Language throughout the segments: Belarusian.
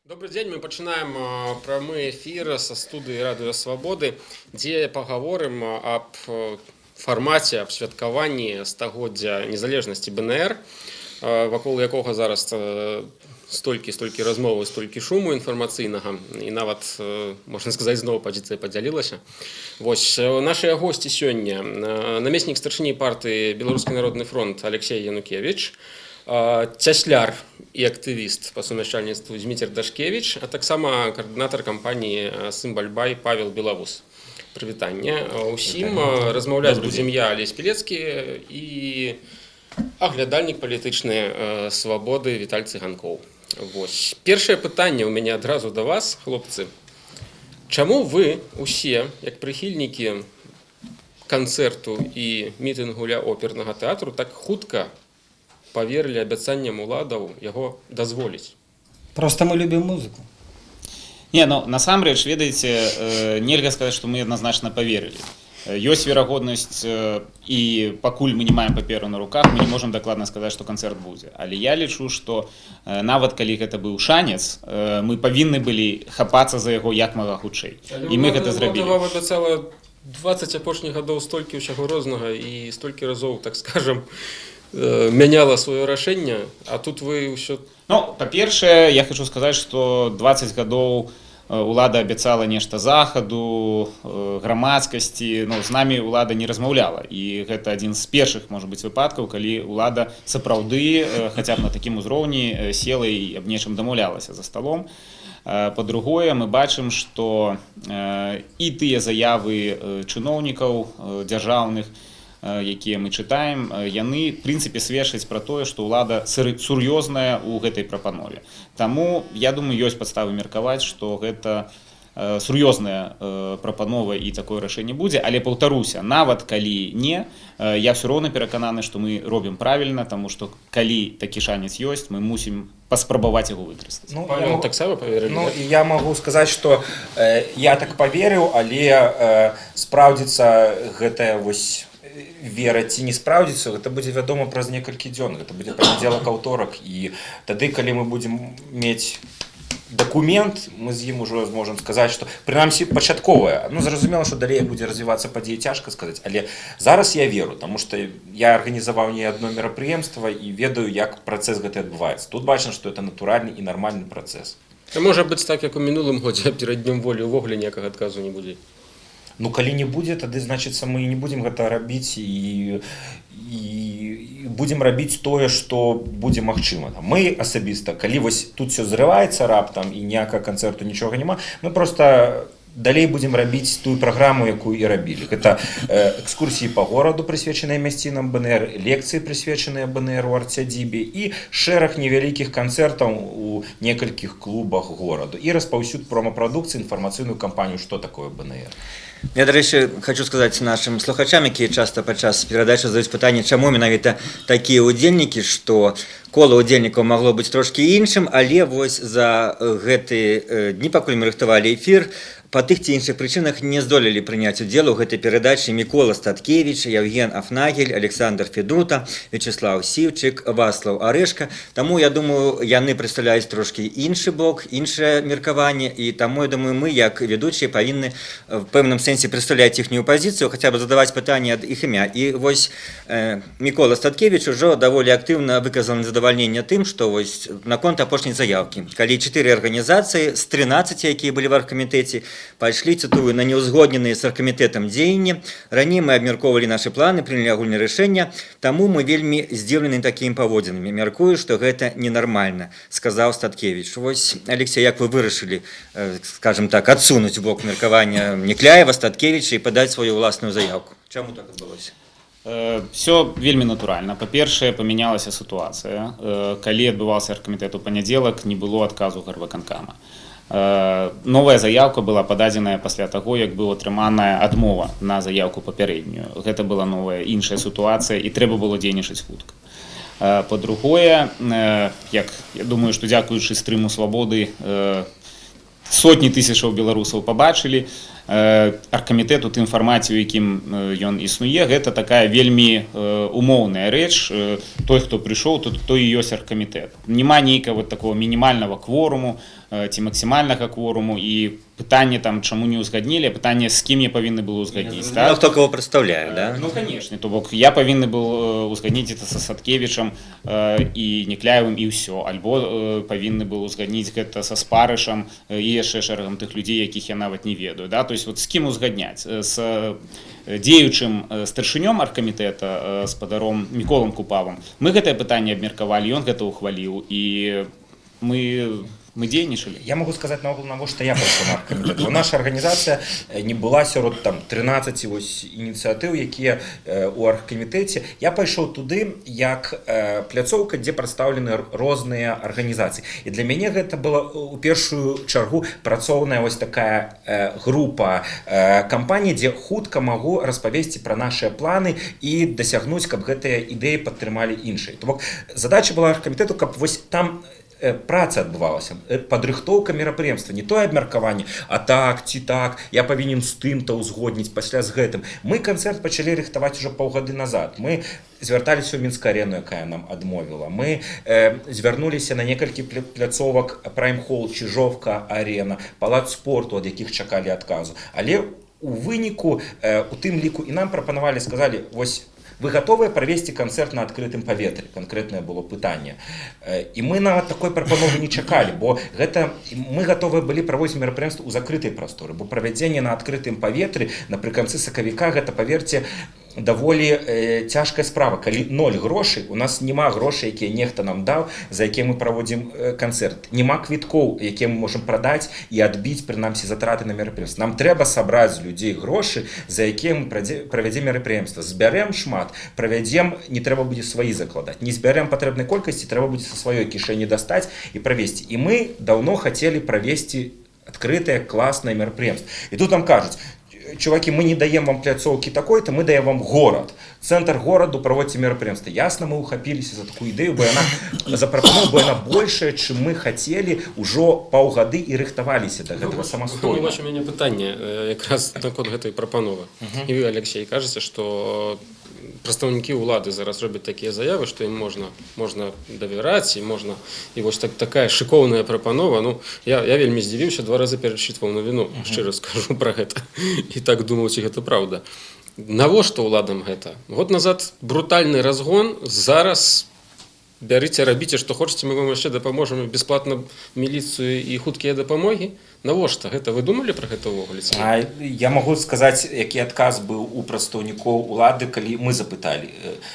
Добрый день, мы пачынаем прамы эфір са студыі радыё Свабоды, дзе пагаворым аб фармаце абсвяткаванні стагоддзя незалежнасці БНР, вакол якога зараз столькі размовы, столькі шуму інфармацыйнага, і нават, можна сказаць, зноў пазіцыя падзялілася. Вось, нашыя госці сёння: намеснік старшыні партыі Беларускі народны фронт Алексей Янукевич, цясляр і актывіст па сумяшчальніцтву Зміцер Дашкевич, а таксама каардынатар кампаніі Сымбальбай Павел Белавус. Прывітанне ўсім. Размаўляць будзем я, Алесь Пілецкі, і аглядальнік палітычнай Свабоды Віталь Цыганкоў. Вось. Першае пытанне ў мяне адразу да вас, хлопцы. Чаму вы усе, як прыхільнікі канцэрту і мітынгу ля опернага тэатру, так хутка поверили обещаниям уладаў яго дазволіць? Просто мы любим музыку. Не, ну насамрэч, ведаеце, нельга сказаць, што мы адназначна поверили. Ёсць верагоднасць, і пакуль мы не маем паперу на руках, мы не можам дакладна сказаць, што канцэрт будзе. Але я лічу, што нават калі гэта быў шанец, мы павінны былі хапацца за яго як мага хутчэй. І мы гэта зрабілі. Вам абяцала 20 апошніх гадоў столькі ўсяго рознага і столькі разоў, так скажем, мяняла сваё рашэнне, а тут вы ўсё... Ну, па-першае, я хочу сказаць, што 20 гадоў улада абяцала нешта захаду, грамадскасці, ну, з намі улада не размаўляла. І гэта адзін з першых, можа быць, выпадкаў, калі улада сапраўды, хаця б на такім узроўні, села і аб нечым дамаўлялася за сталом. Па-другое, мы бачым, што і тыя заявы чыноўнікаў дзяржаўных, якія мы чытаем, яны, в прынцыпе, сведчаць пра тое, што ўлада сур'ёзная ў гэтай прапанове. Таму, я думаю, ёсць падставы меркаваць, што гэта сур'ёзная прапанова і такое рашэнне будзе, але, паўтаруся, нават калі не, я ўсё роўна перакананы, што мы робім правільна, таму што калі такі шанец ёсць, мы мусім паспрабаваць яго выкарыстаць. Ну, Павел, таксама паверылі? Ну, я магу сказаць, што я так паверыў, але спраўдзіцца гэтая вось вера ці не спраўдзіцца, гэта будзе вядома праз некалькі дзён, гэта будзе панядзелак, аўторак, і тады, калі мы будзем мець дакумент, мы з ім ужо зможам сказаць, што прынамсі пачатковая. Ну, зразумела, што далей будзе развівацца падзеі, цяжка сказаць, але зараз я веру, таму што я арганізаваў не адно мерапрыемства і ведаю, як працэс гэты адбываецца. Тут бачна, што это натуральны і нармальны працэс. Можа быць так, як у мінулым годзе, перад днём волі ўвогуле ніякага адказу не будзе. Ну, калі не будзе, тады, значыцца, мы не будзем гэта рабіць і будзем рабіць тое, што будзе магчыма. Мы асабіста, калі вось тут все зрываецца раптам і ніякага канцэрту, нічога няма, мы проста далей будзем рабіць тую праграму, якую і рабілі. Гэта экскурсіі па гораду, прысвечаныя мясцінам БНР, лекцыі, прысвечаныя БНР у арцядзібе, і шэраг невялікіх канцэртаў у некалькіх клубах гораду. І распаўсюд промапрадукцыі, інфармацыйную кампанію, што такое БНР. Я, до речі, хочу сказати нашим слухачам, які часто під час передачі задають питання, чому менавіта такі удзельнікі, што кола удзельнікаў магло бути трошки іншым, але вось за гэты дні, пакуль мы рыхтавалі эфір, па тых ці іншых прычынах не здолелі прыняць удзел у гэтай перадачы Мікола Статкевіч, Евген Афнагель, Александр Федута, Вячеслав Сіўчык, Васлаў Арэшка. Таму, я думаю, яны прадстаўляюць трошки іншы бок, іншае меркаванне, і таму, я думаю, мы, як ведучыя, павінны в пэўным сэнсе прадстаўляць іхнюю пазіцыю, хаця б задаваць пытанні ад іх імя. І вось Мікола Статкевіч ужо даволі актыўна выказаў незадавальненне тым, што вось наконт апошняй заяўкі, калі 4 арганізацыі з 13, якія былі в аргкамітэце, пайшлі, цытую, на неўзгодненыя з аргкамітэтам дзеянні. Раней мы абмяркоўвалі нашы планы, прынялі агульнае рашэнне, таму мы вельмі здзіўлены такімі паводзінамі. Мяркую, што гэта ненармальна, сказаў Статкевіч. Вось, Алексей, як вы вырашылі, скажем так, адсунуць у бок меркавання Некляева, Статкевіча і падаць сваю ўласную заявку? Чаму так адбылося? Все вельмі натуральна. Па-першае, памянялася сітуацыя. Калі адбываўся аргкамітэт у панядзелак, не было адказу гарвыканкама. Новая заявка была пададзеная пасля таго, як была атрыманая адмова на заявку папярэднюю. Гэта была новая іншая сітуацыя, і трэба было дзейнічаць хутка. Па-другое, я думаю, што дзякуючы стрыму Свабоды сотні тысячаў беларусаў пабачылі, аргкамітэт у тым фармаце, у якім ён існуе, гэта такая вельмі умоўная рэч. Той, хто прыйшоў, той і ёсць аргкамітэт. Няма нейкага вот такого мінімальнага кворуму ці максімальнага кворуму, і пытанне там, чаму не ўзгаднілі, пытанне, з кім я павінны был узгадніць. Ну, хто кого прадстаўляе, да? Ну, конечно, то бок я павінны был узгадніць это са Садкевічам і Некляевым і ўсё, альбо павінны был узгадніць гэта са Спарышам і яшчэ шэрагам тых людзей, якіх я нават не ведаю, да? То есть вот з кім узгадняць? З дзеючым старшынём аргкамітэта, спадаром Міколам Купавам. Мы гэтае пытанне абмеркавалі, ён гэта ухваліў, і мы дзейнічалі. Я могу сказаць навошта я пайшоў на аргкамітэт. Бо наша арганізацыя не была сярод там 13 ініцыятыў, якія у аргкамітэце. Я пайшоў туды як пляцоўка, дзе прадстаўлены розныя арганізацыі. І для мяне гэта была у першую чаргу працоўная вось такая група кампаній, дзе хутка магу распавесці пра нашыя планы і дасягнуць, каб гэтыя ідэі падтрымалі іншыя. То бок задача была аргкамітэту, каб вось там праца адбывалася, падрыхтоўка мерапрыемства, не тое абмеркаванне, а так ці так, я павінен з тым-то ўзгодніць, пасля з гэтым. Мы канцэрт пачалі рыхтаваць ужо паўгады назад. Мы звярталіся ў Мінск-арену, якая нам адмовіла. Мы звярнуліся на некалькі пляцовак Прайм-хол, Чижовка-арена, палац спорту, ад якіх чакалі адказу. Але у выніку, у тым ліку і нам прапанавалі, сказалі, вось вы готовыя правесці канцэрт на адкрытым паветры? Канкрэтнае было пытанне. І мы нават такой прапановы не чакалі, бо гэта мы гатовыя былі праводзіць мерапрыемства ў закрытай прасторы, бо правядзенне на адкрытым паветры напрыканцы сакавіка, гэта, паверце, даволі цяжкая справа. Калі 0 грошай, у нас няма грошай, якія нехта нам даў, за якія мы праводзім канцэрт. Няма квіткоў, якія мы можам прадаць і адбіць, прынамсі, затраты на мерапрыемства. Нам трэба сабраць з людзей грошы, за якія мы правядзем мерапрыемства. Збярэм шмат, правядзем, не трэба будзе сваі закладаць. Не збярэм патрэбнай колькасці, трэба будзе са сваёй кішэні дастаць і правесці. І мы даўно хацелі правесці адкрытае класнае мерапрыемства. І тут нам кажуць: чуваки, мы не даем вам пляцоўкі такой-то, мы даем вам город. Центр гораду, праводзьце мерапрыемства. Ясна, мы ухапіліся за такую ідэю, бо яна запрапанова, бо яна большая, чым мы хацелі ўжо паўгады і рыхтаваліся да гэтага самастойна. У мяне пытанне якраз наконт гэтай прапановы. І вы, Алексей, кажаце, што прадстаўнікі ўлады зараз робяць такія заявы, што ім можна давяраць, і можна, і вось такая шыкоўная прапанова. Ну, я вельмі здзівіўся, 2 разы перачытваў навіну, шчыра скажу пра гэта, і так думаў, ці гэта праўда. Навошта ўладам гэта? Год назад брутальны разгон, зараз бярыце, рабіце, што хочаце, мы вам яшчэ дапаможам бясплатна міліцыю і хуткія дапамогі. Навошта гэта? Вы думалі пра гэта ўвогуле? Я магу сказаць, які адказ быў у прадстаўнікоў улады, калі мы запыталі.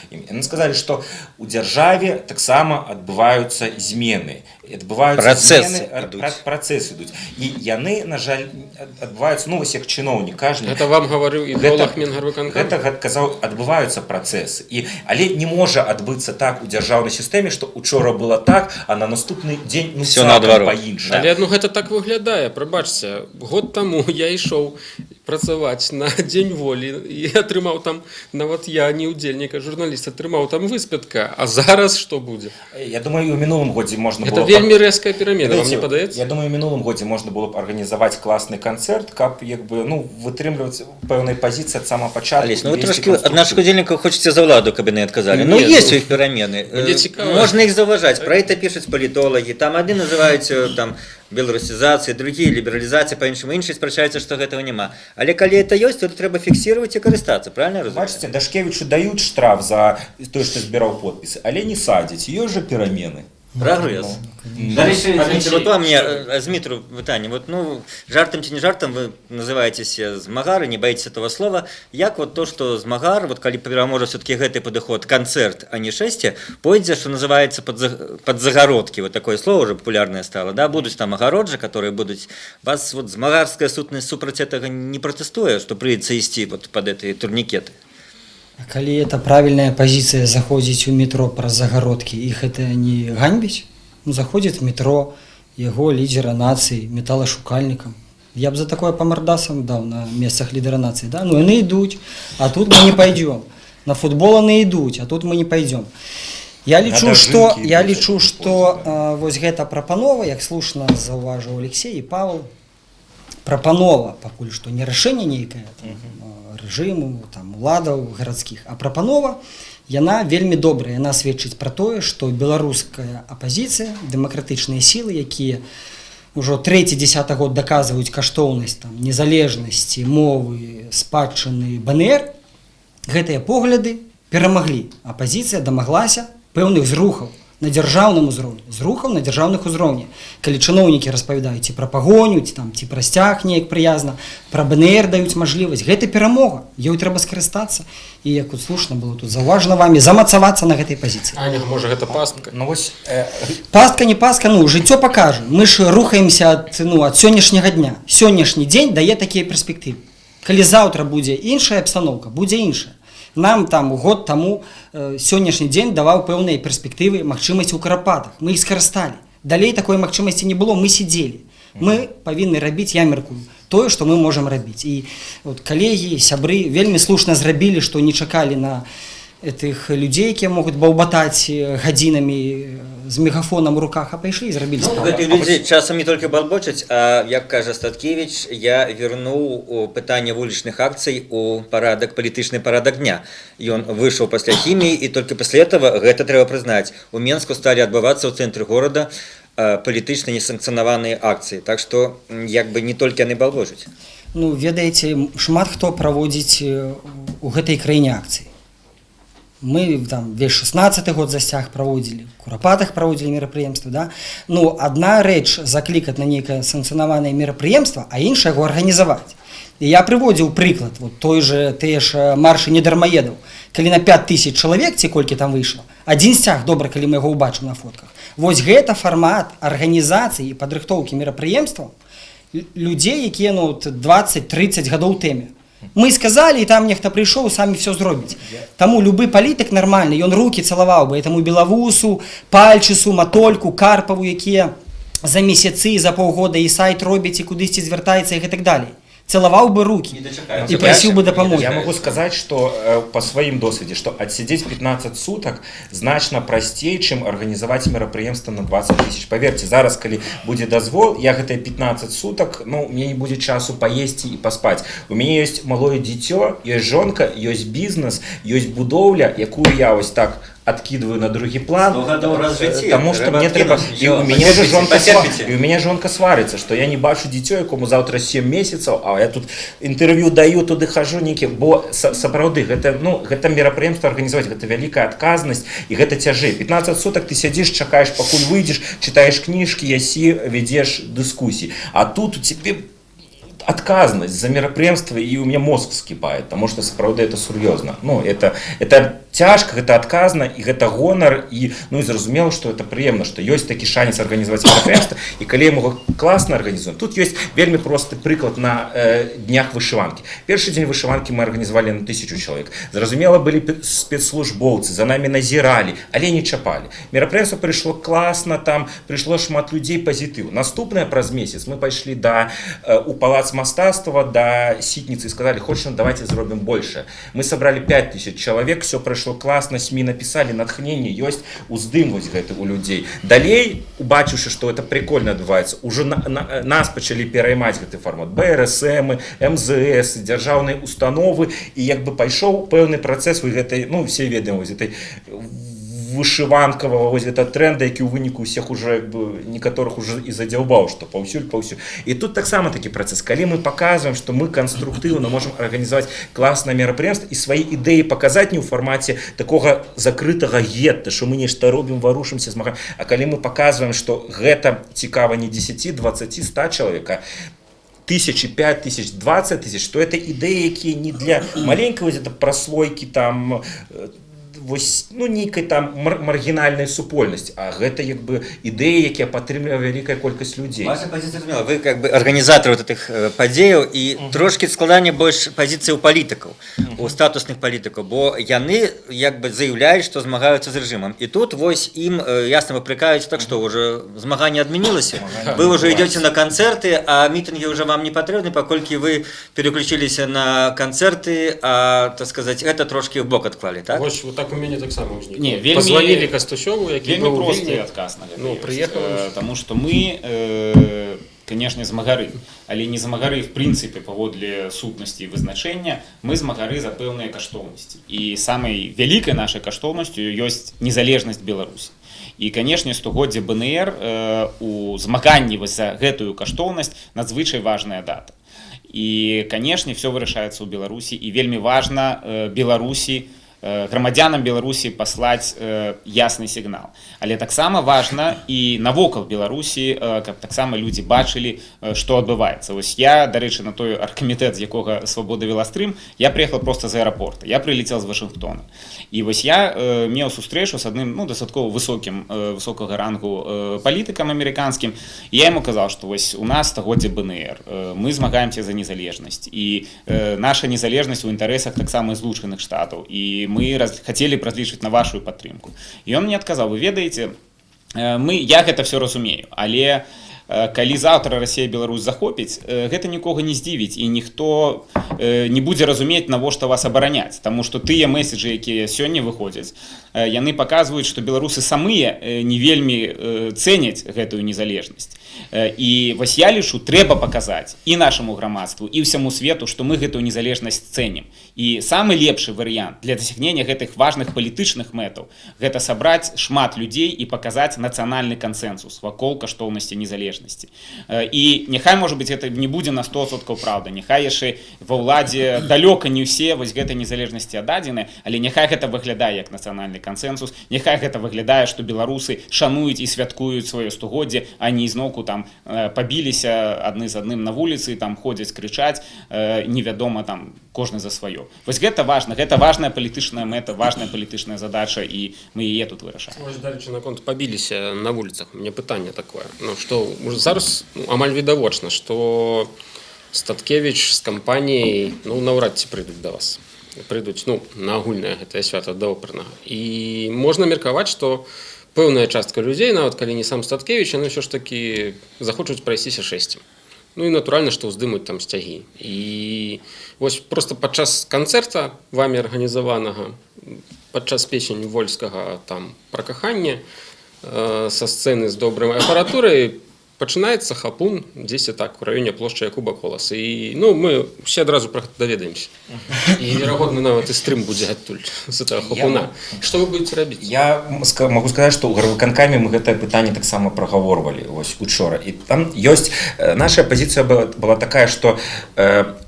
Яны сказалі, што ў дзяржаве таксама адбываюцца змены. Працэсы ідуць. І яны, на жаль, адбываюцца, ну, вось як чыноўнік кажа. Гэта вам гаварыў ідэолог Мінгарвыканкама? Гэта казаў, адбываюцца працэсы. Але не можа адбыцца так у дзяржаўнай сістэме, што учора было так, а на наступны дзень цалкам па-іншаму. Але гэта так выглядае. Прабачце, год таму я ішоў працаваць на дзень волі і атрымаў там, нават я, не удзельнік, а журналіст, атрымаў там выспятка. А зараз што будзе? Я думаю, у мінулым годзе можна Гэта было... вельмі рэзкая перамена, вам не падаецца? Я думаю, у мінулым годзе можна было б арганізаваць класны канцэрт, каб вытрымліваць пэўнай пазіцыі ад самага пачатку. Алесь, ну вы трошкі ад нашых удзельнікаў хочаце за ўладу, каб яны адказалі. Ну, ёсць у іх перамены. Можна іх заўважаць. Пра гэта пішуць палітолагі. Там адны называюць там беларусізацыя, другія лібералізацыя, па-іншаму, іншыя спрачаюцца, што гэтага няма. Але калі гэта ёсць, то трэба фіксіраваць і карыстацца, правильно разумею? Бачыце, Дашкевічу даюць штраф за тое, што збіраў подпісы, але не садзяць. Ёсць жа перамены. Прагрэс. Вот вам мне, Змітру, пытанне. Вот, ну, жартам ці не жартам, вы называецеся змагары, не боитесь этого слова. Як вот то, что змагар, вот калі пераможа все-таки гэты падыход, канцэрт, а не шэсце, пойдзе, что называется, под загородки, вот такое слово уже популярное стало, да, будуць там агароджы, которые будуць, вас вот змагарская сутнасць супраць этого не протестуе, что прыйдецца ісці вот под эти турникеты? Калі это правильная позиция заходзіць у метро праз загородкі, іх это не ганьбіць? Ну, заходит в метро, яго лідера нацыі, металашукальнікам. Я б за такое по мордасам даў на месцах лідера нацыі, да? Ну, яны ідуць, а тут мы не пойдем. На футбол яны ідуць, а тут мы не пойдем. Я лічу, што вось гэта прапанова, як слушна заўважыў Алексей і Павел, прапанова пакуль што не рашэнне нейкае рэжыму, там, уладаў гарадскіх, а прапанова, яна вельмі добрая, яна сведчыць пра тое, што беларуская апазіцыя, дэмакратычныя сілы, якія ўжо 3-10 год даказваюць каштоўнасць там, незалежнасці, мовы, спадчыны БНР, гэтыя погляды перамаглі. Апазіцыя дамаглася пэўных зрухаў на дзяржаўным узроўні, зрухаў на дзяржаўных узроўні. Калі чыноўнікі распавядаюць ці пра пагоню, ці пра сцяг неяк прыязна, пра БНР даюць мажлівасць, гэта перамога, ёй трэба скарыстацца. І як тут слушна было тут заўважана вамі, замацавацца на гэтай пазіцыі. А можа гэта пастка? Ну, вось, Пастка, не пастка, ну, жыццё пакажа. Мы ж рухаемся ад сённяшняга дня. Сённяшні дзень дае такія перспектывы. Калі заўтра будзе іншая абстаноўка, будзе іншая. Нам там год таму сённяшні дзень даваў пэўныя перспектывы, магчымасці ў Карапатах. Мы іх скарысталі. Далей такой магчымасці не было, мы сидзелі. Мы павінны рабіць, я мяркую, тое, што мы можам рабіць. І от калегі, сябры вельмі слушна зрабілі, што не чакалі на этих людзей, якія могуць балбатаць гадзінамі з мегафонам у руках, а пайшлі і зрабілі справу. Гэтыя людзі часам не толькі балбочаць, а, як кажа Статкевіч, я вярнуў пытанне вулічных акцый у парадак, палітычны парадак дня. Ён выйшаў пасля хіміі, і толькі пасля этого, гэта трэба прызнаць, у Менску сталі адбывацца ў цэнтры горада палітычна несанкцыянаваныя акцыі. Так што, як бы, не толькі яны балбочаць. Ну, ведаеце, шмат хто праводзіць у гэтай краіне акцыі. Мы там весь 16-й год засцяг праводзілі, у Курапатах праводзілі мерапрыемствы, да? Ну, адна рэч заклікаць на нейкае санкцыянаванае мерапрыемства, а іншае яго арганізаваць. І я прыводзіў прыклад, вот тыя ж маршы недармаедаў. Калі на 5000 чалавек, ці колькі там выйшла, адзін сцяг, добра, калі мы яго ўбачым на фотках. Вось гэта фармат арганізацыі і падрыхтоўкі мерапрыемстваў людзей, якія 20-30 гадоў тэме. Мы сказали, і там нехта прыйшоў, самі все зробіць. Таму любы палітык нармальны, ён рукі цалаваў бы этаму Белавусу, Пальчысу, Матольку, Карпаву, якія за месяцы, за паўгода і сайт робяць, і кудысьці звяртаецца і гэтак далей. Цалаваў бы рукі і прасіў бы дапамогі. Я могу сказаць, што па сваім досведзе, што адсядзець 15 сутак значна прасцей, чым арганізаваць мерапрыемства на 20 000. Паверце, зараз, калі будзе дазвол, я гэтыя 15 сутак, ну, мне не будзе часу паесці і паспаць. У мяне ёсць малое дзіцё, ёсць жонка, ёсць бізнес, ёсць будоўля, якую я вось так откидываю на другі план, тому что мне трэба, і у мяне жонка сварыцца, што я не бачу дзіцё, якому заўтра 7 месяцаў, а я тут інтэрв'ю даю, туды хожу нейкі, бо сапраўды гэта мерапрыемства арганізаваць, гэта вялікая адказнасць і гэта цяжэй. 15 сутак ты сядзіш, чакаеш, пакуль выйдзеш, чытаеш кніжкі, ясі вядзеш дыскусіі, а тут у тебе отказность за мерапрыемства, і у меня мозг вскипает, потому что сапраўды это сур'ёзна. Ну, это цяжка, гэта адказна, і гэта гонар, і, ну, і зразумела, што это прыемна, што ёсць такі шанец арганізаваць мерапрыемства, і калі мы класна арганізуем. Тут ёсць вельмі просты прыклад на днях вышыванкі. Першы дзень вышыванкі мы арганізавалі на 1000 чалавек. Зразумела, былі спецслужбоўцы, за намі назіралі, але не чапалі. Мерапрыемства прыйшло класна, там прыйшло шмат людзей, пазітыў. Наступнае праз месяц мы пайшлі у палац мастацтва до Ситницы и сказали, хочешь, давайте зробим больше. Мы собрали 5000 человек, все прошло классно, СМИ написали, натхнение есть, уздым вось гэты у людей. Далей, убачивши, что это прикольно отбывается, уже нас почали пераймаць гэты формат. БРСМ, МЗС, державные установы, и як бы пайшоў пэўны працэс вось гэтай, ну, все ведаем вось гэтай вышыванкавага вось гэта тренда, які ў выніку ўсіх уже некаторых уже і задзяўбаў, што паўсюль. І тут таксама такі працэс, калі мы паказваем, што мы канструктыўна можам арганізаваць класнае мерапрыемства і свае ідэі паказаць не ў фармаце такога закрытага гетта, што мы нешта робім, варушымся, змагаем, а калі мы паказваем, што гэта цікава не 10, 20, 100 чалавека, 1000, 5000, 20 000, то это ідэі, якія не для маленькай праслойкі там, вось, ну, нейкай там маргінальнай супольнасці, а гэта як бы ідэі, якія падтрымлівае вялікая колькасць людзей. Ваша пазіцыя зразумела, вы как бы арганізатар вот этих падзеяў і трошкі складанне больш пазіцыі ў палітыкаў, у статусных палітыкаў, бо яны як бы заяўляюць, што змагаюцца з рэжымам. І тут вось ім ясна выпракаюць, так што ўжо змаганне адмянілася, вы ўжо ідёце на канцэрты, а мітынгі ўжо вам не патрэбны, паколькі вы переключіліся на канцэрты, а, так сказаць, гэта трошкі ў бок адклалі, так? Вось, вот так у мяне таксама ўзнікла. Не, вельмі, позвонілі Кастусёву, які вельмі быў просты вельмі... адказ на гэта. Ну, прыехаў. Таму што мы конечно, змагары, але не змагары в прынцыпе паводле сутнасці і вызначэння, мы змагары за пэўныя каштоўнасці. І самай вялікай нашай каштоўнасцю ёсць незалежнасць Беларусі. І, канешне, стагоддзе БНР у змаганні за гэтую каштоўнасць надзвычай важная дата. І, канешне, все вырашаецца ў Беларусі, і вельмі важна Беларусі, грамадзянам Беларусі паслаць ясны сігнал. Але таксама важна і навокал Беларусі, каб таксама людзі бачылі, што адбываецца. Вось я, дарэчы, на той аргкамітэт, з якога Свабода вела стрым, я прыехаў проста з аэрапорта. Я прылецеў з Вашынгтона. І вось я меў сустрэчу з адным дастаткова высокага рангу палітыкам амерыканскім. І я яму казаў, што вось у нас стагоддзе БНР. Мы змагаемся за незалежнасць. І наша незалежнасць у інтарэсах таксама Злучаных Штатаў. І мы хотели разлічыць на вашу падтрымку. І он мне адказаў: вы ведаеце, я гэта все разумею, але калі заўтра Расія Беларусь захопіць, гэта нікога не здзівіць, і ніхто не будзе разумець, навошта вас абараняць, таму што тыя месседжы, якія сёння выходзяць, яны паказваюць, што беларусы самыя не вельмі цэняць гэтую незалежнасць. І вось я лічу, трэба паказаць і нашаму грамадству, і ўсяму свету, што мы гэтую незалежнасць цэнім. І самы лепшы варыянт для дасягнення гэтых важных палітычных мэтаў – гэта сабраць шмат людзей і паказаць нацыянальны кансэнсус вакол каштоўнасці незалежнасці. І няхай, можа быць, гэта не будзе на 100% праўда, няхай яшчэ ва ўладзе далёка не ўсе вось гэтай незалежнасці аддадзены, але няхай гэта выглядае як нацыянальны кансэнсус, няхай гэта выглядае, што беларусы шануюць і святкуюць сваё стагоддзе, а не ізноўку там пабіліся адны з адным на вуліцы, там ходзяць, крычаць, невядома там кожны за сваё. Вось гэта важна, гэта важная палітычная мэта, важная палітычная задача, і мы яе тут вырашаем. Вось, дарэчы, наконт пабіліся на вуліцах, мне пытанне такое. Ну, што зараз амаль відавочна, што Статкевіч з кампаніяй, ну, наўрад ці прыйдуць да вас. Прыйдуць, ну, на агульнае гэтае свята да опернага. І можна меркаваць, што пэўная частка людзей, нават калі не сам Статкевіч, яны ўсё ж такі захочуць прайсціся шэсцем. Ну і натуральна, што ўздымуць там сцягі. І вось проста падчас канцэрта вамі арганізаванага, падчас песень Вольскага там пра каханне са сцэны з добрай апаратурай пачынаецца хапун дзесьці так у раёне плошчы Якуба Коласа. І ну, мы ўсе адразу пра гэта даведаемся. І верагодна нават і стрым будзе адтуль з гэтага хапуна. Што вы будзеце рабіць? Я могу сказаць, што ў гарвыканкаме мы гэтае пытанне таксама прагаворвалі вось учора. І там ёсць наша пазіцыя была такая, што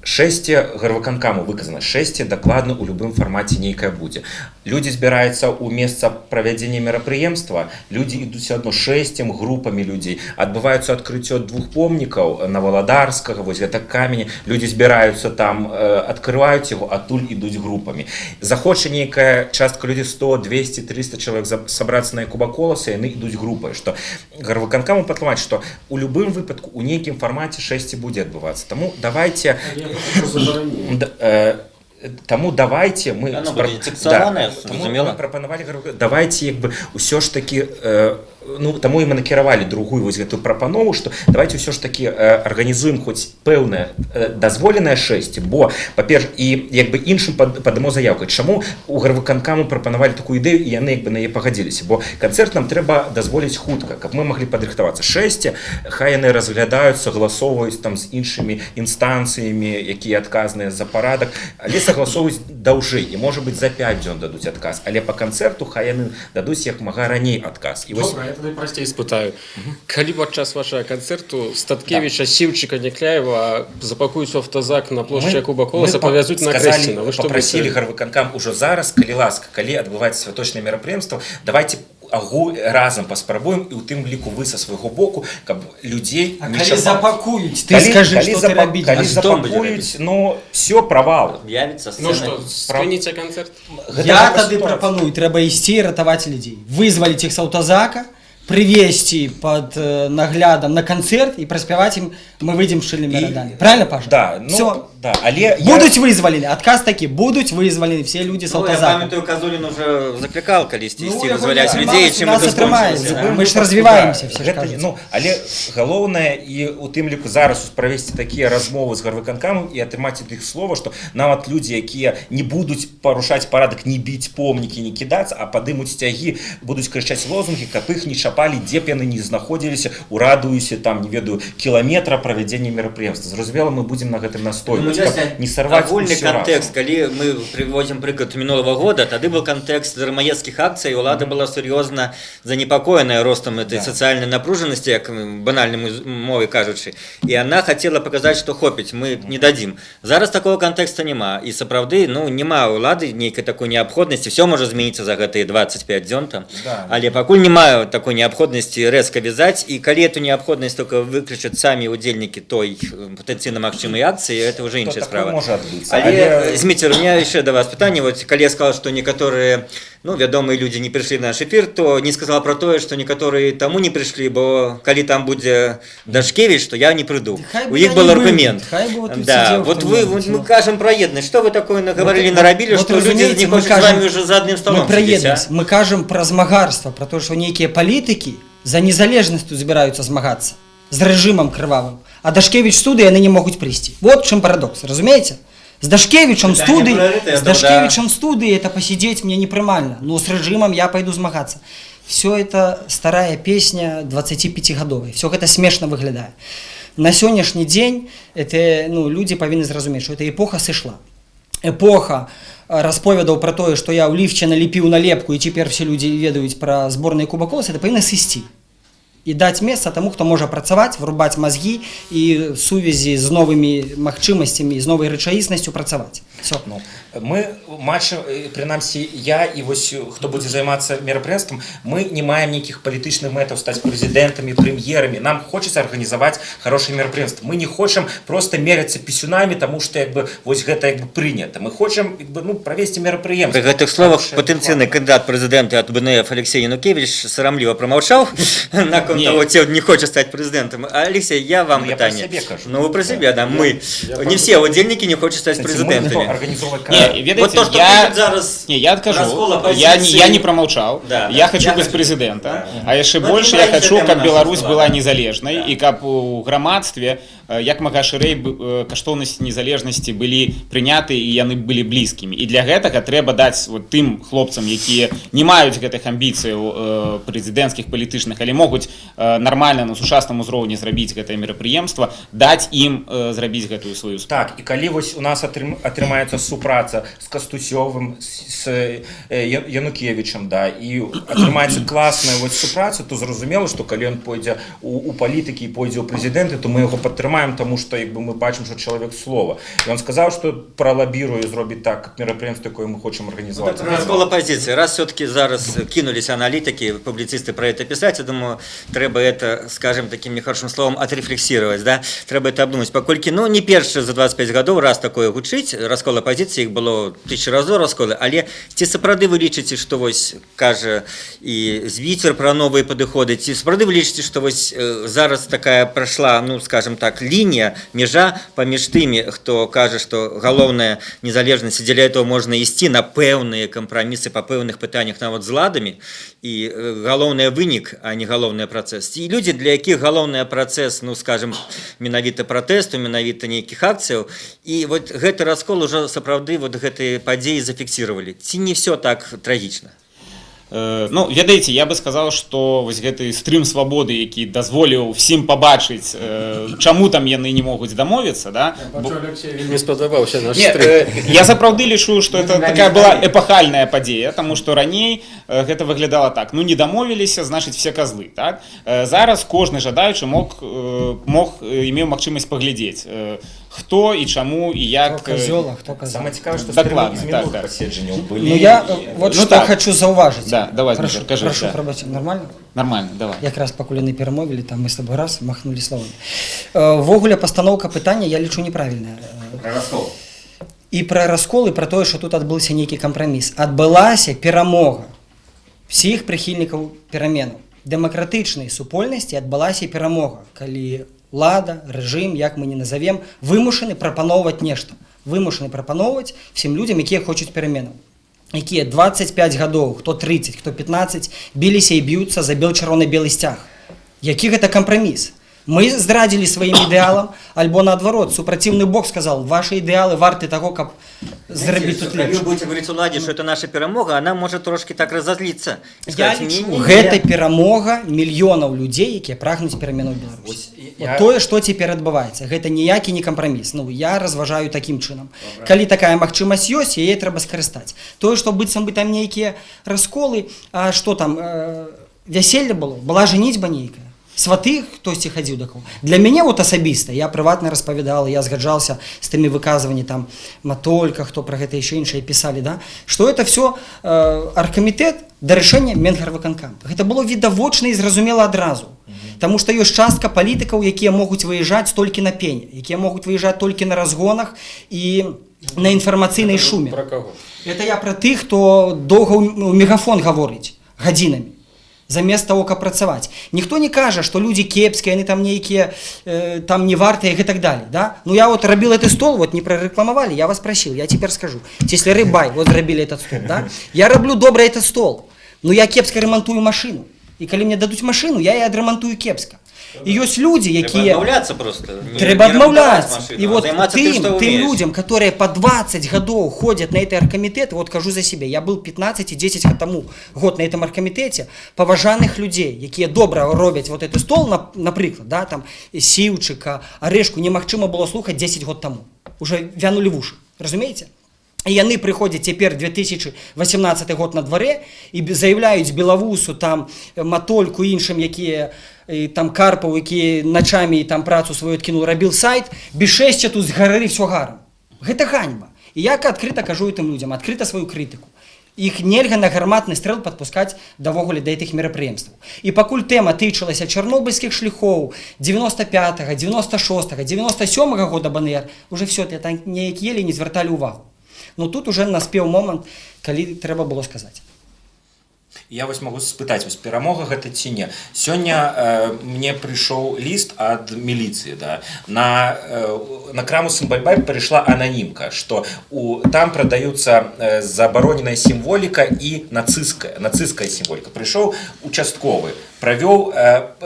шэсце гарвыканкаму выказана, шэсце дакладна ў любым фармаце нейкае будзе. Людзі збіраюцца ў месца правядзення мерапрыемства, людзі ідуць адно шэсцем групамі людзей, адбываецца адкрыццё 2 помнікаў на Валадарскага, вось гэта камені, людзі збіраюцца там, адкрываюць яго, адтуль ідуць групамі. Захоча нейкая частка людзей 100, 200, 300 чалавек сабрацца на Якуба Коласа, яны ідуць групай, што гарвыканкаму патлумаць, што у любым выпадку у нейкім фармаце шэсце будзе адбывацца. Таму давайте мы прапанавалі, давайте як бы ўсё ж такі, ну, таму і мы накіравалі другую вось гэтую прапанову, што давайте ўсё ж такі арганізуем хоць пэўнае дазволенае шэсце, бо, па-перш, і як бы іншым падамо заявку. Чаму у гарвыканкаму прапанавалі такую ідэю, і яны як бы на яе пагадзіліся? Бо канцэрт нам трэба дазволіць хутка, каб мы маглі падрыхтавацца. Шэсце, хай яны разглядаюць, согласоўваюць там з іншымі інстанцыямі, якія адказныя за парадак, але согласоўваюць даўжэй, і, можа быць, за 5 дзён дадуць адказ, але па канцэрту хай яны дадуць як мага раней адказ. І вось я прасцей спытаю. Калі падчас вашага канцэрту Статкевіча, Сіўчыка, Някляева запакуюць у автозак на плошчы Якуба Коласа, павязуць на Крэсціна, вы што папрасілі гарвыканкам ужо зараз, калі ласка, калі адбываецца святочнае мерапрыемства, давайте разам паспрабуем, і ў тым ліку вы са свайго боку, каб людзей... А калі запакуюць, ты скажы, што ты рабіць. Калі запакуюць, ну, все, правал. Ну што, спыніце канцэрт? Я тады прапаную, трэба ісці і ратаваць людзей. Вызваліць іх з аўтазака, привезти под наглядом на концерт и проспевать им, мы выйдем с шильными рядами. Правильно, Паша? Да. Ну, все. Да, але Будуць вызвалены, адказ такі, будуць вызвалены все людзі з Ну, я аўтазака. памятаю, Казулін уже закликал калісьці Ну, ісці яго вызваляць не людзей, атрымалася, чым нас это атрымаецца, скончылася. мы ж развіваемся, все ж гэта, кажуць. ну, але галоўнае і у тым ліку зараз правесці такія размовы з гарвыканкамам і атрымаць ад іх слова, што нават людзі, якія не будуць парушаць парадак, не біць помнікі, не кідацца, а падымуць сцягі, будуць крычаць лозунгі, каб іх не чапалі, дзе б яны не знаходзіліся у радыусе там, не ведаю, кіламетра правядзення мерапрыемства. Зразумела, мы будзем на гэтым настойваць, каб не сарваць агульны усё разам. контекст, калі мы приводзім прыклад минулого года, тады был контекст дармаедскіх акцый, улада была сур'ёзна занепакоеная ростом этой социальной напруженности, як банальной мовой кажучы, и она хотела показать, что хопіць, мы не дадим. Зараз такого контекста няма, и сапраўды, ну, няма улады нейкай такой неабходнасці, все можа змяніцца за гэтые 25 дзён там, але пакуль няма такой неабходнасці рэзка вязаць, и калі эту неабходнасць только выключаць самі удзельнікі той патэнцыйна магчымай акцыі, это уже іншая справа. Можа адбыцца. Але, Зміцер, у меня еще до вас питание. Вот, когда я сказал, что некоторые, ну, вядомые люди не пришли в наш эфир, то не сказал про то, что некоторые тому не пришли, бо коли там будет Дашкевич, то я не приду. Хай У бы них я был не аргумент. был, хай бы вот тут Да, сидел вот кто-нибудь, мы кажем про едность. Что вы такое наговорили, Вот- наробили, вот что люди разумеете, не мы хотят с кажем- вами уже за одним столом Мы про сидеть, еднасць, мы кажам пра змагарства, пра то, што нейкія палітыкі за незалежнасцю збіраюцца змагацца з рэжымам крывавым, а Дашкевіч студы яны не могуць прыйсці. Вот чым парадокс, разумееце? З Дашкевічам Пытанне студы, прыярытэтаў, з Дашкевічам студы это посидеть мне непрымальна, но с рэжымам я пойду змагацца. Все это старая песня 25гадовая, все гэта смешна выглядае. На сённяшні дзень это, ну, людзі павінны зразумець, што эта эпоха сышла. Эпоха расповедаў пра тое, што я ў ліфце налепіў налепку і цяпер все людзі ведаюць пра зборныя Куба Коласа, это павінна сысці і даць месца таму, хто можа працаваць, врубаць мазгі і сувязі з новымі магчымасцямі, з новай рэчаіснасцю працаваць. Всё. Ну, мы матчы, прынамсі я і вось хто будзе займацца мерапрыемствам, мы не маем нейкіх палітычных мэтаў стаць прэзідэнтамі, прэм'ерамі. Нам хочацца арганізаваць хорошае мерапрыемства. Мы не хочам просто меряцца пісюнамі, таму што як бы вось гэта як бы прынята. Мы хочам як бы, ну, правесці мерапрыемства. При гэтых словах патэнцыйны кандыдат прэзідэнта ад БНФ Алексей Янукевич сарамліва прамаўчаў наконт того, ці не хоча стаць прэзідэнтам. Алексей, я вам Ну, я про пытанне. себе кажу. Ну, вы про себя, да. Мы, не все удзельнікі не хочуць стаць прэзідэнтамі. Организовывать Не, ведаеце, Вот то, что я, будет зараз не, я откажу, раскол я оппозиции. не промолчал, Да, я да, хочу я быть хочу. президентом, Да. а яшчэ Ну, больше это я хочу, тема каб наша Беларусь была, была да. незалежнай Да. і каб у грамадстве як мага шырэй каштоўнасці незалежнасці былі прыняты і яны былі блізкімі. І для гэтага трэба даць вот тым хлопцам, якія не маюць гэтых амбіцыяў прэзідэнцкіх палітычных, але могуць нармальна на сучасным узроўні зрабіць гэтае мерапрыемства, даць ім зрабіць гэтую сваю справу. Так, і калі вось у нас атрымаецца супраца з Кастусёвым, з Янукевічам, да, і атрымаецца класная вось супраца, то зразумела, што калі ён пойдзе у палітыкі і пойдзе ў прэзідэнты, то мы яго падтрымаем, таму што як бы мы бачым, што чалавек слова. І ён сказаў, што пралабіруе зробіць так, каб мерапрыемства, якое мы хочам арганізаваць. Раскол оппозиции. Раз все-таки зараз кинулись аналитики, публицисты про это писать, я думаю, треба это, скажем таким нехорошим словом, отрефлексировать, да? Треба это обдумать. Покольки, ну, не перший за 25 годов раз такое гучить, раскол оппозиции, их было 1000 разов расколы, але ці сапраўды вы лічыце, што вось кажа і Звіцер про новые падыходы, ці сапраўды вы лічыце, што вось зараз такая прайшла, ну, скажем так, лінія, межа паміж тымі, хто кажа, што галоўная незалежнасць, дзеля этого можна ісці на пэўныя кампрамісы па пэўных пытаннях нават з ладамі, і галоўны вынік, а не галоўны працэс. І людзі, для якіх галоўны працэс, ну, скажем, менавіта пратэсту, менавіта нейкіх акцыяў, і вот гэты раскол ужо сапраўды вот гэтыя падзеі зафіксіравалі. Ці не все так трагічна? Ну, ведаеце, я бы сказал, што вось гэты стрым свабоды, які дазволіў всім пабачыць, чаму там яны не могуць дамовіцца, да? Не спадабаўся наш Не, стрым. я сапраўды лічу, што это такая была эпахальная падзея, таму што раней гэта выглядала так: ну не дамовіліся, значыць все козлы, так? Зараз кожны жадаючы имеў магчымасць паглядзець, хто і чаму і як. Хто козёл, а хто козел. Самае цікавае, што Дакладна, з так, мінулых так. паседжанняў былі. Ну я вот Ну что так. хочу заўважыць. Да, давай, прошу, Дмитрий, кажи, прошу, да. пробачте, нормально? Нормально, давай. Якраз пакуль яны перамовілі, там мы с тобой раз махнули словамі. Ввогуле пастаноўка пытання я лічу неправільная. Раскол. І пра раскол, і пра тое, што тут адбыўся нейкі кампраміс. Адбылася перамога всіх прыхільнікаў пераменаў. Дэмакратычнай супольнасці адбылася перамога, калі Лада, рэжым, як мы не назовем, вымушаны прапаноўваць нешта. Вымушаны прапаноўваць всім людзям, якія хочуць пераменаў. Якія 25 гадоў, хто 30, хто 15, біліся і б'юцца за бел-чырвона-белы сцяг. Які гэта кампраміс? Мы здрадзілі сваім ідэалам, альбо наадварот, супраціўны бок сказал, ваши ідэалы варты таго, каб зрабіць тут лепш. Вы будете говорить уладе, что это наша перемога, она может трошки так разозлиться. Я лічу, гэта перамога мільёнаў людзей, якія прагнуць пераменаў Беларусі. Тое, што цяпер адбываецца, гэта ніякі не кампраміс. Ну, я разважаю такім чынам. Калі такая магчымасць ёсць, яе трэба скарыстаць. Тое, што быццам бы там нейкія расколы, а што там, вяселле было, была женіцьба нейкая. Сваты хтосьці хадзіў да кого. Для мяне вот асабіста, я прыватна распавядал, я згаджался з тымі выказванні там Матолька, хто пра гэта яшчэ іншыя пісалі, да? Што это все аргкамітэт да рашэння Менгарвыканкама. Гэта было відавочна і зразумела адразу. Таму што ёсць частка палітыкаў, якія могуць выязджаць толькі на пене, якія могуць выязджаць толькі на разгонах і на інфармацыйнай шуме. Пра каго? Это я пра тых, хто доўга ў мегафон гаворыць гадзінамі. Замест того, каб працаваць. Ніхто не кажа, што людзі кепскія, яны там нейкія, там не вартыя і так далее. Да? Ну я вот рабіл этот стол, вот не прорекламовали, я вас просил, я теперь скажу. Тесляры бай, вот зрабілі этот стол. Да? Я раблю добра этот стол, но я кепска ремонтую машину. І калі мне дадуць машину, я її адремонтую кепска. І ёсць людзі, якія... Трэба адмаўляцца просто. Трэба адмаўляцца. І вот тым людзям, которые по 20 гадоў ходят на этой аргкамітэт, вот кажу за себе, я был 15 и 10 тому год на этом аргкамітэце, паважаных людзей, якія добра робяць вот этот стол, напрыклад, да, там, Сіўчыка, Арэшку, немагчыма было слухаць 10 год тому. Уже вянули в уши, разумееце? І яны прыходзяць цяпер 2018 год на дварэ і заяўляюць Белавусу, там, Матольку і іншым, якія там Карпаў, які начамі там працу свою адкінуў, рабіў сайт, бешэсце тут згарэлі всё гарам. Гэта ганьба. І я адкрыта кажу тым людзям, адкрыта сваю крытыку. Іх нельга на гарматны стрэл падпускаць давогуле да гэтых мерапрыемстваў. І пакуль тэма тычылася чарнобыльскіх шляхоў 95-го, 96-го, 97-го года БНР, уже всё это неяк еле не звярталі ўвагу. Но тут уже наспеў момант, калі трэба было сказаць. Я вось могу спытаць, вось перамога гэта ці не. Сёння мне прыйшоў ліст ад міліцыі, да. На краму Сымбальбай прыйшла ананімка, што там прадаюцца забароненая сімволіка і нацысцкая сімволіка. Прыйшоў участковы, правёў,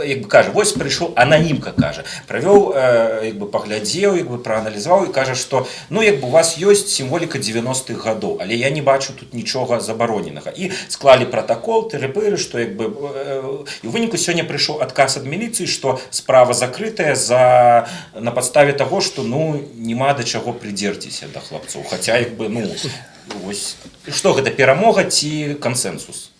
як бы кажа, вось прыйшоў ананімка, кажа, правёў, як бы паглядзеў, як бы прааналізаваў і кажа, што ну як бы у вас ёсць сімволіка 90-х гадоў, але я не бачу тут нічога забароненага. І склалі протакол, тэрапыры, што як бы і ў выніку сёння прыйшоў адказ ад міліцыі, што справа закрытая на падставе таго, што ну няма да чаго прыдзерціся да хлапцоў, хаця як бы ну вось што гэта перамога ці кансэнсус?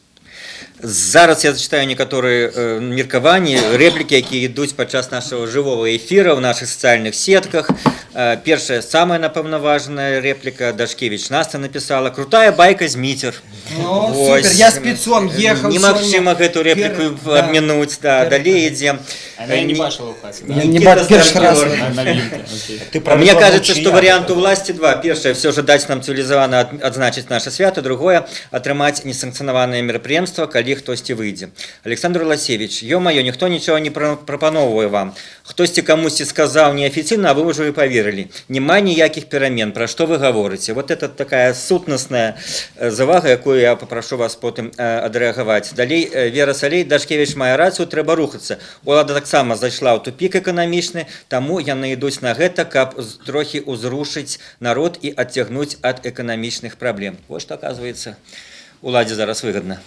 Зараз я зачитаю некаторыя меркаванні, рэплікі, якія ідуць падчас нашага жывога эфіра ў нашых сацыяльных сетках. Першая, самая, напэўна, важная рэпліка. Дашкевіч Наста написала: крутая байка Зміцер. Ну, супер, я спецом ехал. Немагчыма гэту рэпліку абмінуць. Далей ідзем. Она не бачила в хаце. Я не бачу першы раз. Мне кажется, что вариант у власти два. Первое, все же дать нам цивилизованно отзначить наше свято. Другое, отрымать несанкционованное мероприемство, коли хтосьці выйдзе. Александр Ласевич, ё-моё, никто ничего не прапановывае вам. Хтосьці камусьці сказал неофициально, а вы уже и поверили. Нема ніяких перамен, про что вы говорите. Вот это такая сутнасная завага, якую я попрошу вас потым адрэагаваць. Далей, Вера Салей, Дашкевич мае рацыю, трэба рухацца. Улада таксама зайшла ў тупік эканамічны, таму яны ідуць на гэта, каб трохі узрушыць народ і адцягнуць ад эканамічных праблем. Вот што, оказывается, уладзе зараз выгадна.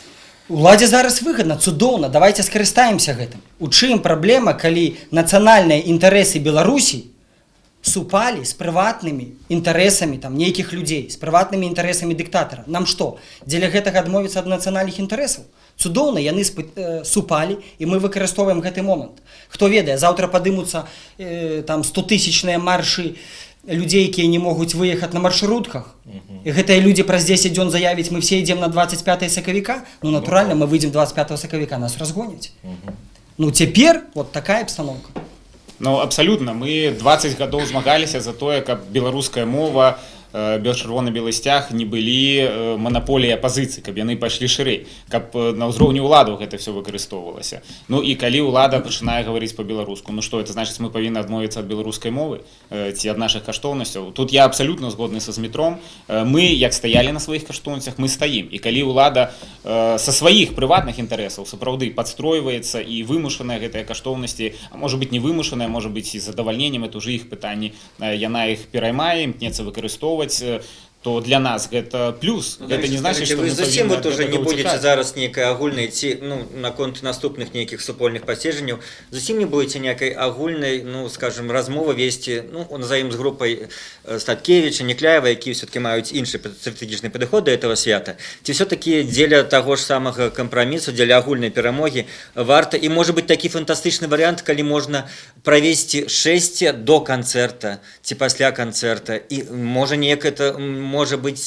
Уладзе зараз выгадна, цудоўна, давайте скарыстаемся гэтым. У чым праблема, калі нацыянальныя інтарэсы Беларусі супалі з прыватнымі інтарэсамі там нейкіх людзей, з прыватнымі інтарэсамі дыктатара? Нам што, дзеля гэтага адмовіцца ад нацыянальных інтарэсаў? Цудоўна, яны супалі, і мы выкарыстоўваем гэты момант. Хто ведае, заўтра падымуцца там 100-тысячныя маршы людзей, якія не могуць выехаць на маршрутках. І гэтыя людзі праз 10 дзён заявяць, мы все ідзем на 25 сакавіка. Ну, натуральна, мы выйдзем 25 сакавіка, нас разгоняць. Ну, цяпер вот такая абстаноўка. Ну, абсалютна. Мы 20 гадоў змагаліся за тое, каб беларуская мова чырвона-белы сцяг не былі манаполіяй апазіцыі, каб яны пайшлі шырэй, каб на ўзроўні ўладаў гэта все выкарыстоўвалася. Ну і калі ўлада пачынае гаварыць па-беларуску, ну што, это значыць, мы павінны адмовіцца ад беларускай мовы ці ад нашых каштоўнасцяў. Тут я абсалютна згодны са Змітром. Мы, як стаялі на сваіх каштоўнасцях, мы стаім. І калі ўлада са сваіх прыватных інтарэсаў сапраўды падстройваецца і вымушаная гэтыя каштоўнасці, а можа быць не вымушаная, можа быць і задавальненнем, это ўжо іх пытанні, яна іх пераймае, імкнецца выкарыстоўваць, то для нас гэта плюс. Гэта не значыць, што вы зусім вот уже не будете уцікаць. зараз нейкай агульнай ці наконт наступных нейкіх супольных паседжанняў, зусім не будете некай агульнай, скажем, размовы весці, назовем з групай Статкевіча, Некляева, які все-таки маюць іншы стратэгічны падыход да этого свята. Ці все-таки дзеля таго ж самага кампрамісу, дзеля агульнай перамогі варта, і можа быць такі фантастычны варыянт, калі можна правесці шэсце до канцэрта ці пасля канцэрта, і можа неяк это может быть,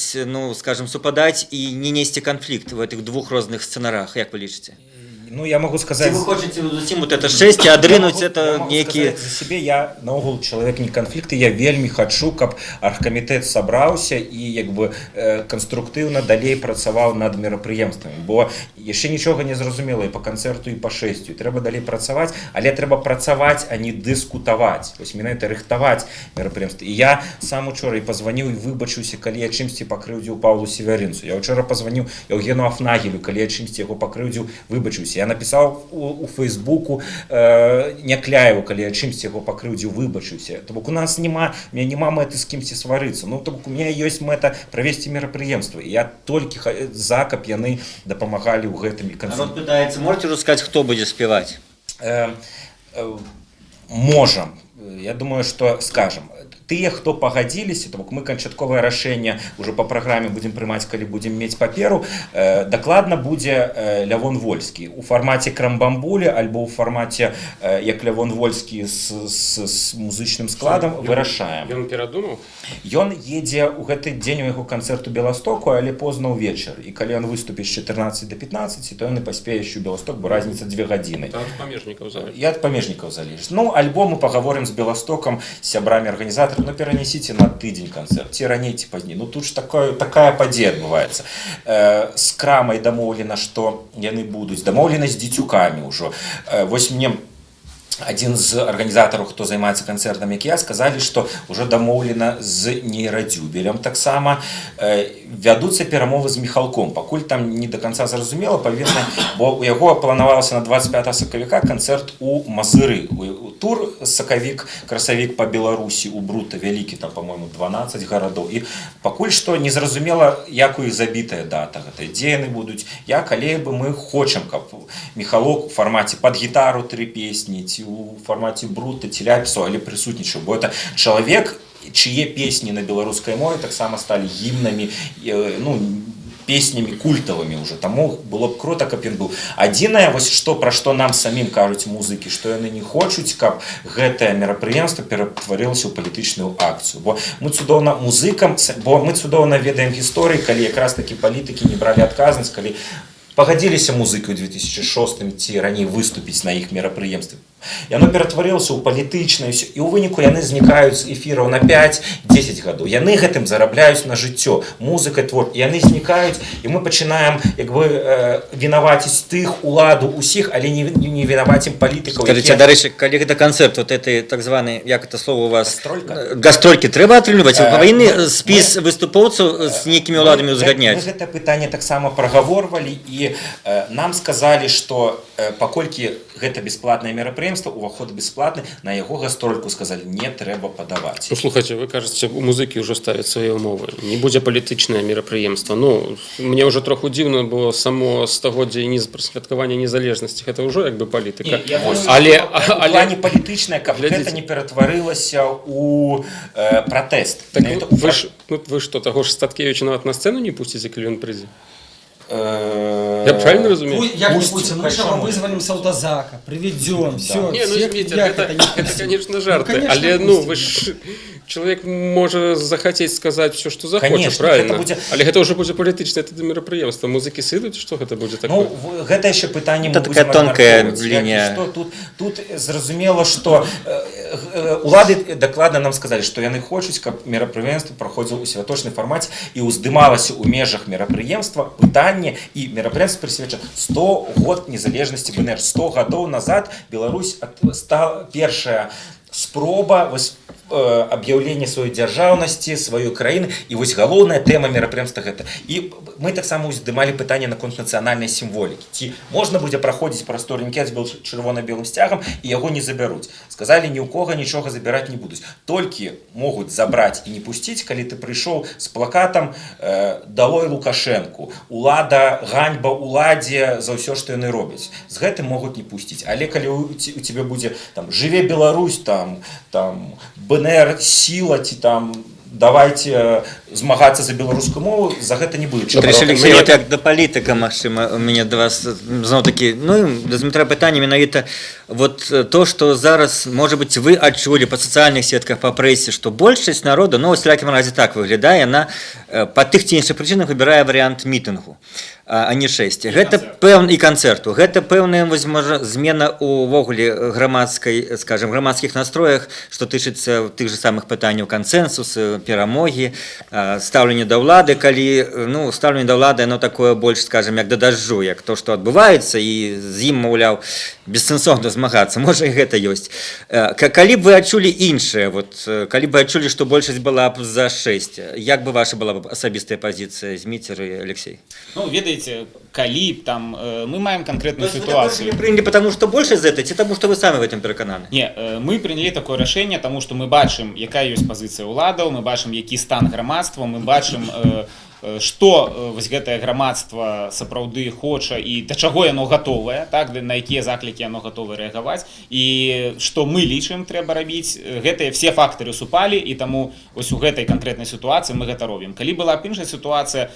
скажем, супадать и не нести конфликт в этих двух разных сценарах, как вы лічыце? Ну, я могу сказать... Если вы хотите зусім вот это шэсце, адрынуць это некие... За себе я, наогул, человек не конфликты, я вельмі хочу, каб аргкамітэт сабраўся і конструктыўна далей працаваў над мерапрыемствамі, бо яшчэ нічога не зразумела і по канцэрту, і по шэсцю. Трэба далей працаваць, але трэба працаваць, а не дыскутаваць. Вось менавіта рыхтаваць мерапрыемствы. І я сам учора і пазваніў і выбачыўся, калі я чымсьці пакрыўдзіў Паўлу Северынцу. Я учора пазваніў Евгену Афнагелю, калі я чымсьці яго пакрыўдзіў, выбачыўся. Я написал у Фейсбуку Някляеву, калі я чымсьці яго пакрыўдзіў, выбачыўся. То бок у нас няма мэты з кімсьці сварыцца. Ну, то бок у меня ёсць мэта правесці мерапрыемства. І я толькі за, каб яны дапамагалі ў гэтым канцэрце. Народ пытаецца, можете рассказать, хто будзе спяваць? Можам. Я думаю, что скажем. Тыя, хто пагадзіліся, то бок мы канчатковае рашэнне ўжо па праграме будзем прымаць, калі будзем мець паперу, дакладна будзе Лявон Вольскі у фармаце крамбамбулі альбо ў фармаце як Лявон Вольскі з музычным складам, вырашаем. Ён перадумаў? Ён едзе ў гэты дзень у яго канцэрту Беластоку, але позна ўвечар. І калі ён выступіць з 14 до 15, то ён і паспее яшчэ ў Беласток, бо разніца 2 гадзіны. Ад памежнікаў залежыць. І ад памежнікаў залежыць. Ну, альбо мы пагаворым з Беластокам, з сябрамі арганізатараў, перанесите на тыдзень канцэрт, ці раней, ці пазней. Ну, тут ж такая падзея адбываецца. З крамай дамоўлена, што яны будуць. Дамоўлена з дзецюкамі ўжо. Вось мне один з арганізатараў, хто займаецца канцэртам, як я, сказалі, што ўжо дамоўлена з нейрадзюбелем таксама. Вядуцца перамовы з Міхалком. Пакуль там не до конца зразумела, павінна, бо у яго планавалася на 25 сакавіка канцэрт у Мазыры. Тур сакавік, красавік па Беларусі, у Брута вялікі, там, по-моему, 12 гарадоў. І пакуль што не зразумела, як у іх забітая дата гэтай, дзе яны будуць, як, але бы мы хочам, каб Міхалок у фармаце пад гітару 3 песні, ці у фармаце Брута, ці ляпісу, але прысутнічаў, бо это чалавек, чые песні на беларускай мове таксама сталі гімнамі, песнямі культавымі ўжо. Таму было б круто, каб ён быў. Адзінае, вось пра што нам самім кажуць музыкі, што яны не хочуць, каб гэтае мерапрыемства ператварылася ў палітычную акцыю. Бо мы цудоўна музыкам, бо мы цудоўна ведаем гісторыі, калі якраз такі палітыкі не бралі адказнасць, калі пагадзіліся музыкі ў 2006 ці раней выступіць на іх мерапрыемстве. Яно ператварылася ў палітычнае, і ў выніку яны знікаюць з эфіраў на 5-10 гадоў. Яны гэтым зарабляюць на жыццё, музыкай, твор. Яны знікаюць, і мы пачынаем вінаваціць тых, уладу, усіх, але не вінавацім палітыкаў. Скажите, дарэчы, калі гэта канцэрт, вот этой так званой, як это слово у вас? Гастролька? Гастролькі трэба атрымліваць? Вы павінны спіс выступоўцаў з нейкімі ўладамі ўзгадняць? Мы гэта пытанне таксама прагаворвалі, і нам сказалі, што паколькі гэта бесплатнае мерапрыемства, уваход бесплатны, на яго гастрольку сказалі, не трэба падаваць. Ну, слухайте, вы кажаце, музыкі ўжо ставяць свае ўмовы. Не будзе палітычнае мерапрыемства. Ну, мне ўжо троху дзіўна, бо само стагоддзе святкавання незалежнасці, гэта ўжо як бы палітыка. Але не палітычнае, каб гэта не ператварылася ў пратэст. Так, вы што, таго ж Статкевіча нават на сцэну не пусціце, калі ён прыйдзе? Я правильно разумею? Як-нибудь мы же вам вызволим Салтазака, приведем, все. Не, ну извините, это, конечно, жарты. Але, вы ж... Человек может захотеть сказать все, что захочет, конечно, правильно. Але гэта уже будет палітычнае мерапрыемства. Музыкі сыдуць, што гэта будзе такое? Ну, гэта яшчэ пытанне мы будзем абмяркоўваць. Тут зразумела, што улады дакладна нам сказалі, што яны хочуць, каб мерапрыемства праходзіла ў святочным фармаце і ўздымалася ў межах мерапрыемства пытанне, і мерапрыемства прысвечана 100 год незалежнасці БНР. 100 гадоў назад Беларусь стала першая спроба аб'яўлення сваёй дзяржаўнасці, сваёй краіны, і вось галоўная тэма мерапрыемства гэта. І мы таксама ўздымалі пытанне наконт нацыянальнай сімволікі. Ці можна будзе праходзіць прасторы з чырвона-белым сцягам і яго не забяруць. Сказалі, ні ў кога нічога забіраць не будуць. Толькі могуць забраць і не пусціць, калі ты прыйшоў з плакатам «Далой Лукашэнку», «Улада, ганьба уладзе за ўсё, што яны робяць». З гэтым могуць не пусціць. Але калі у цябе будзе «Жыве Беларусь», БНР сіла, ці давайте змагацца за беларускую мову, за гэта не будзе. Алексей, вот як да палітыка, магчыма, у мяне да вас зноў такі, да Дмітра пытанне менавіта вот то, што зараз, можа быць, вы адчулі па сацыяльных сетках, па прэсе, што большасць народу, у всякім разе так выглядае, яна па тых ці іншых прычынах выбірае варыянт мітынгу, а не шэсці. Гэта пэўны і канцэрту. Гэта пэўная, можа, змена увогуле грамадскай, скажем, грамадскіх настроях, што тычыцца тых же самых пытанняў кансэнсусу, перамогі, стаўленне да ўлады, калі стаўленне да ўлады, оно такое больш, скажем, як да дажджу, як то, што адбываецца, і з ім, маўляў, бессэнсоўна змагацца. Можа, і гэта ёсць. Калі б вы адчулі іншае, калі б вы адчулі, што большасць была б за 6, як бы ваша была б асабістая пазіцыя, Зміцер і Алексей? Ведаеце, калі б мы маем конкретную ситуацию. Вы приняли, потому что больше за это, ці тому, что вы сами в этом перекананы? Не, мы приняли такое рашэнне, тому что мы бачым, якая ёсць пазіцыя ўладаў, мы бачым, які стан грамадства, мы бачым, што вось гэтае грамадства сапраўды хоча і да чаго яно гатовае, так, на якія заклікі яно гатовае рэагаваць, і што мы лічым трэба рабіць, гэтыя все фактары супалі, і таму ось у гэтай канкрэтнай сітуацыі мы гэта робім. Калі была б іншая сітуацыя,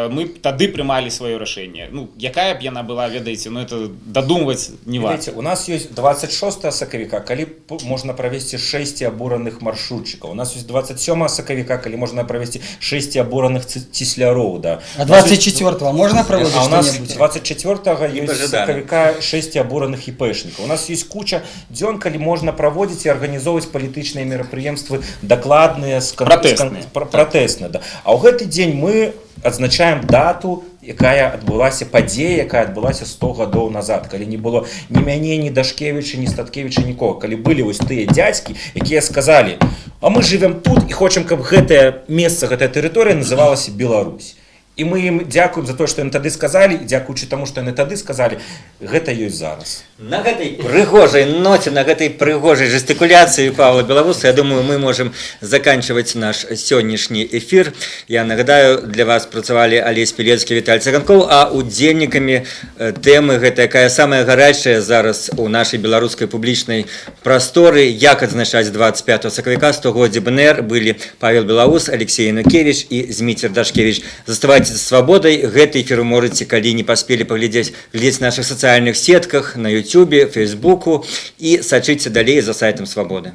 мы тады прымалі сваё рашэнне. Якая б яна была, ведаеце, это дадумваць не варта. У нас ёсць 26 сакавіка, калі можна правесці 6 абураных маршрутчыкаў. У нас ёсць 27 сакавіка, калі можна правесці 6 абураных цісляроў, да. А 24-го можна праводзіць А што-небудзь? у нас 24-го ёсць сакавіка 6 абураных іпэшнікаў. У нас ёсць куча дзён, калі можна праводзіць і арганізоўваць палітычныя мерапрыемствы дакладныя, пратэсныя. Да. А ў гэты дзень мы адзначаем дату, якая адбылася, падзея, якая адбылася 100 гадоў назад, калі не было ні мяне, ні Дашкевіча, ні Статкевіча, нікога. Калі былі вось тыя дзядзькі, якія сказалі: а мы жывем тут і хочам, каб гэтае месца, гэтая тэрыторыя называлася Беларусь. І мы ім дзякуем за тое, што яны тады сказалі, і дзякуючы таму, што яны тады сказалі, гэта ёсць зараз. На гэтай прыгожай ноце, на гэтай прыгожай жестыкуляцыі Павла Белавуса, я думаю, мы можем заканчивать наш сённяшні эфир. Я нагадаю, для вас працавалі Алесь Пілецкі, Віталь Цыганкоў, а удзельнікамі тэмы гэта якая самая гарячая зараз у нашай беларускай публічнай прасторы, як адзначаць 25 сакавіка 100годдзя БНР, былі Павел Белавус, Алексей Янукевич і Зміцер Дашкевич. Заставайце з свабодай. Гэты эфір можаце, калі не паспелі паглядзець, глядзець наших сацыяльных сетках, на Ютубе, Фейсбуку, і сачыце далей за сайтам Свабоды.